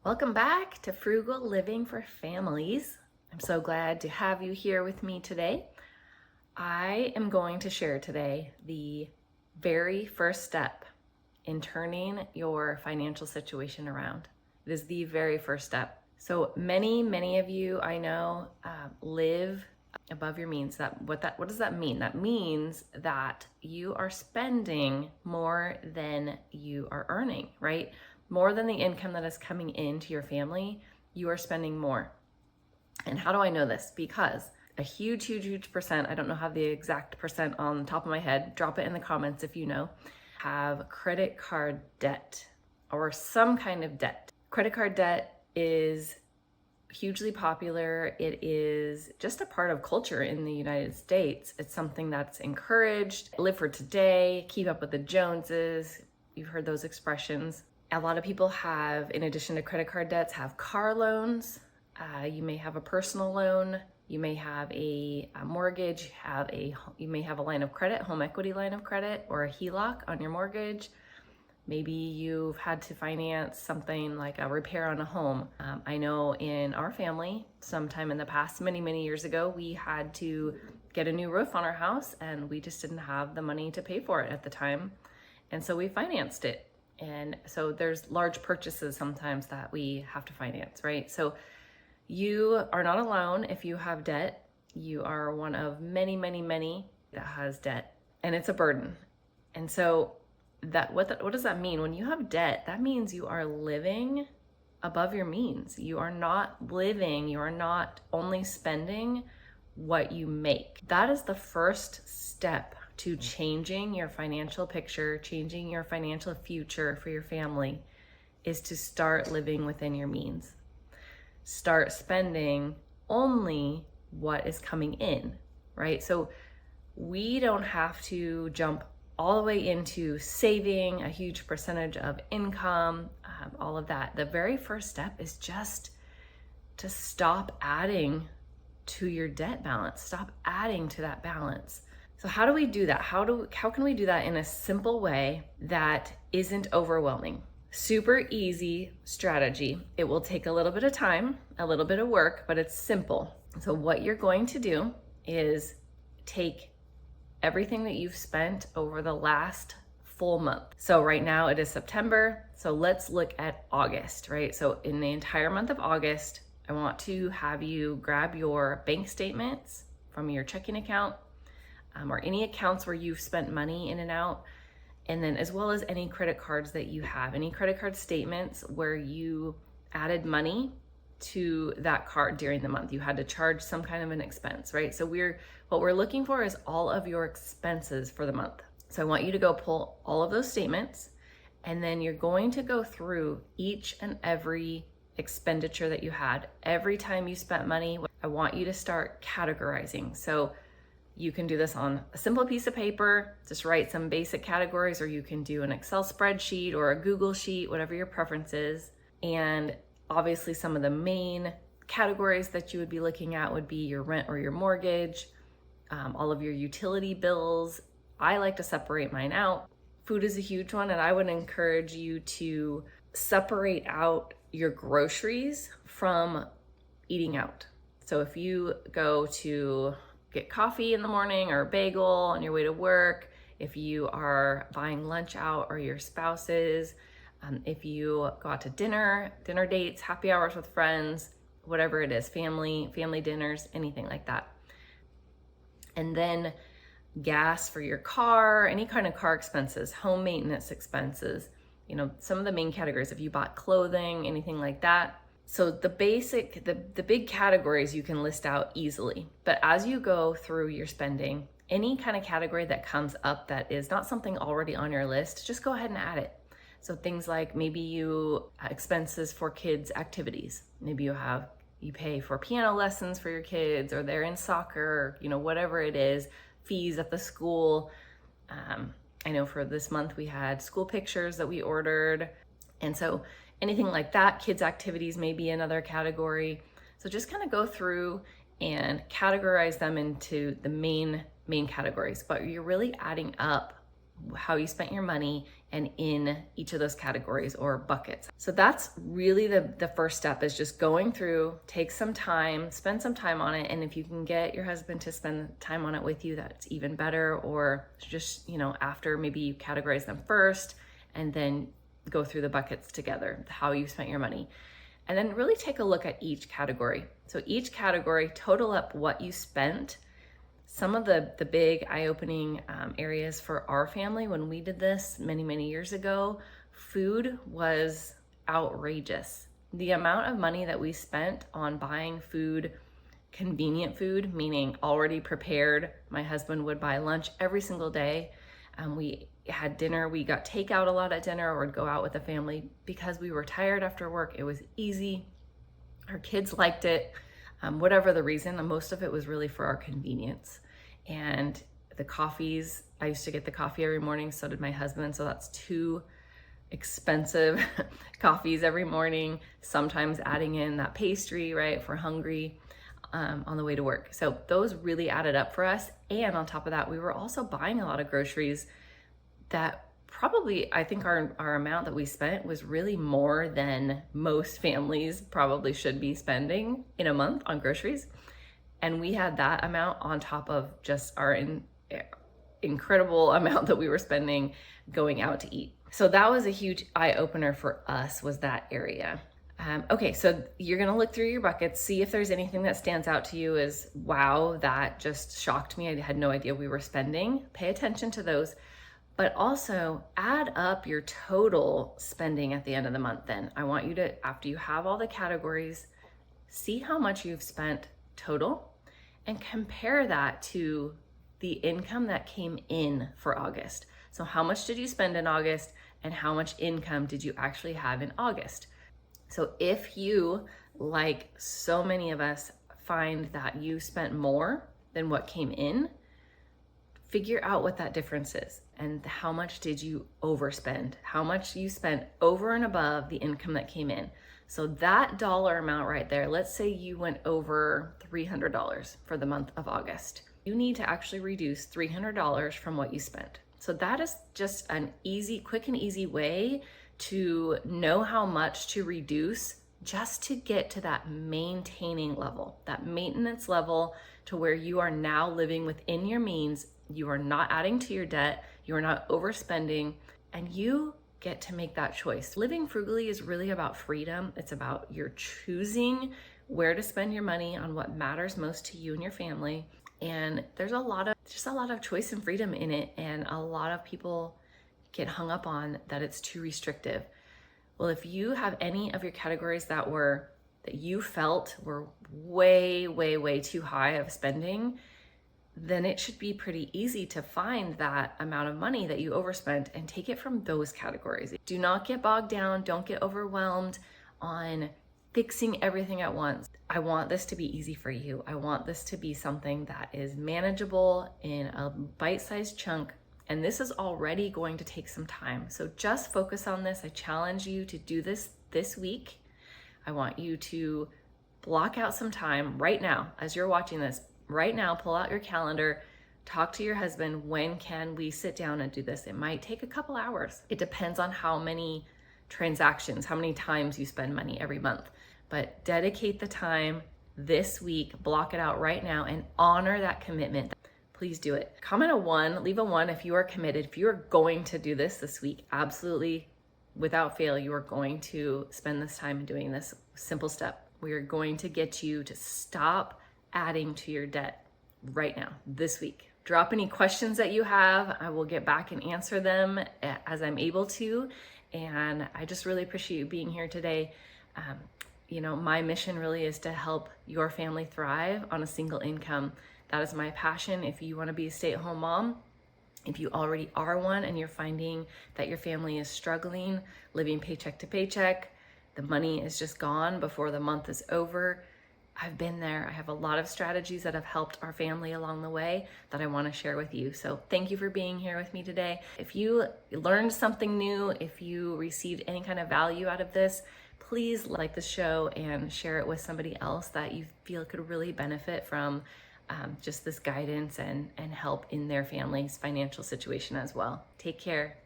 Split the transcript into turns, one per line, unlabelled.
Welcome back to Frugal Living for Families. I'm so glad to have you here with me today. I am going to share today the very first step in turning your financial situation around. It is the very first step. So many of you I know live above your means. What does that mean? That means that you are spending more than you are earning, right? More than the income that is coming into your family, you are spending more. And how do I know this? Because a huge percent, I don't know how the exact percent on the top of my head, drop it in the comments if you know, have credit card debt or some kind of debt. Credit card debt is hugely popular. It is just a part of culture in the United States. It's something that's encouraged. Live for today, keep up with the Joneses. You've heard those expressions. A lot of people have, in addition to credit card debts, have car loans. You may have a personal loan. You may have a mortgage. You may have a line of credit, home equity line of credit, or a HELOC on your mortgage. Maybe you've had to finance something like a repair on a home. I know in our family, sometime in the past, many years ago, we had to get a new roof on our house, and we just didn't have the money to pay for it at the time. And so we financed it. And so there's large purchases sometimes that we have to finance, right? So you are not alone if you have debt. You are one of many that has debt, and it's a burden. And so what does that mean? When you have debt, that means you are living above your means. You are not only spending what you make. That is the first step to changing your financial picture, changing your financial future for your family, is to start living within your means. Start spending only what is coming in, right? So we don't have to jump all the way into saving a huge percentage of income, all of that. The very first step is just to stop adding to your debt balance. Stop adding to that balance. So how do we do that? How can we do that in a simple way that isn't overwhelming? Super easy strategy. It will take a little bit of time, a little bit of work, but it's simple. So what you're going to do is take everything that you've spent over the last full month. So right now it is September. So let's look at August, right? So in the entire month of August, I want to have you grab your bank statements from your checking account, or any accounts where you've spent money in and out, and then as well as any credit cards that you have, any credit card statements where you added money to that card during the month. You had to charge some kind of an expense, right? So what we're looking for is all of your expenses for the month. So I want you to go pull all of those statements, and then you're going to go through each and every expenditure that you had. Every time you spent money, I want you to start categorizing. So you can do this on a simple piece of paper, just write some basic categories, or you can do an Excel spreadsheet or a Google sheet, whatever your preference is. And obviously some of the main categories that you would be looking at would be your rent or your mortgage, all of your utility bills. I like to separate mine out. Food is a huge one, and I would encourage you to separate out your groceries from eating out. So if you go to get coffee in the morning or a bagel on your way to work, if you are buying lunch out or your spouse's, if you go out to dinner dates, happy hours with friends, whatever it is, family dinners, anything like that. And then gas for your car, any kind of car expenses, home maintenance expenses, some of the main categories, if you bought clothing, anything like that. So the big categories you can list out easily. But as you go through your spending, any kind of category that comes up that is not something already on your list, just go ahead and add it. So things like maybe you expenses for kids' activities. Maybe you pay for piano lessons for your kids, or they're in soccer, whatever it is, fees at the school. I know for this month we had school pictures that we ordered. And so anything like that, kids' activities may be another category. So just kind of go through and categorize them into the main categories, but you're really adding up how you spent your money and in each of those categories or buckets. So that's really the first step, is just going through, take some time, spend some time on it. And if you can get your husband to spend time on it with you, that's even better. Or just, after, maybe you categorize them first and then go through the buckets together, how you spent your money. And then really take a look at each category. So each category, total up what you spent. Some of the big eye-opening areas for our family when we did this many, many years ago, food was outrageous. The amount of money that we spent on buying food, convenient food, meaning already prepared. My husband would buy lunch every single day. We had dinner. We got takeout a lot at dinner, or would go out with the family because we were tired after work. It was easy. Our kids liked it. Whatever the reason, most of it was really for our convenience. And the coffees, I used to get the coffee every morning, so did my husband. So that's 2 expensive coffees every morning, sometimes adding in that pastry, right, if we're hungry on the way to work. So those really added up for us. And on top of that, we were also buying a lot of groceries that probably, I think our amount that we spent was really more than most families probably should be spending in a month on groceries. And we had that amount on top of just our incredible amount that we were spending going out to eat. So that was a huge eye-opener for us, was that area. Okay, so you're gonna look through your buckets, see if there's anything that stands out to you as, wow, that just shocked me. I had no idea we were spending. Pay attention to those, but also add up your total spending at the end of the month. Then I want you to, after you have all the categories, see how much you've spent total and compare that to the income that came in for August. So how much did you spend in August and how much income did you actually have in August? So if you, like so many of us, find that you spent more than what came in, figure out what that difference is and how much did you overspend, how much you spent over and above the income that came in. So that dollar amount right there, let's say you went over $300 for the month of August. You need to actually reduce $300 from what you spent. So that is just an easy, quick and easy way to know how much to reduce, just to get to that maintaining level, that maintenance level, to where you are now living within your means. You are not adding to your debt. You are not overspending, and you get to make that choice. Living frugally is really about freedom. It's about your choosing where to spend your money on what matters most to you and your family. And there's a lot of choice and freedom in it. And a lot of people get hung up on that it's too restrictive. Well, if you have any of your categories that you felt were way, way, way too high of spending, then it should be pretty easy to find that amount of money that you overspent and take it from those categories. Do not get bogged down. Don't get overwhelmed on fixing everything at once. I want this to be easy for you. I want this to be something that is manageable in a bite-sized chunk. And this is already going to take some time. So just focus on this. I challenge you to do this week. I want you to block out some time right now as you're watching this. Right now, pull out your calendar, talk to your husband. When can we sit down and do this? It might take a couple hours. It depends on how many transactions, how many times you spend money every month. But dedicate the time this week, block it out right now, and honor that commitment. Please do it. Comment a 1, leave a 1 if you are committed. If you are going to do this week, absolutely, without fail, you are going to spend this time doing this simple step. We are going to get you to stop adding to your debt right now, this week. Drop any questions that you have. I will get back and answer them as I'm able to. And I just really appreciate you being here today. My mission really is to help your family thrive on a single income. That is my passion. If you want to be a stay-at-home mom, if you already are one and you're finding that your family is struggling, living paycheck to paycheck, the money is just gone before the month is over, I've been there. I have a lot of strategies that have helped our family along the way that I want to share with you. So thank you for being here with me today. If you learned something new, if you received any kind of value out of this, please like the show and share it with somebody else that you feel could really benefit from just this guidance and help in their family's financial situation as well. Take care.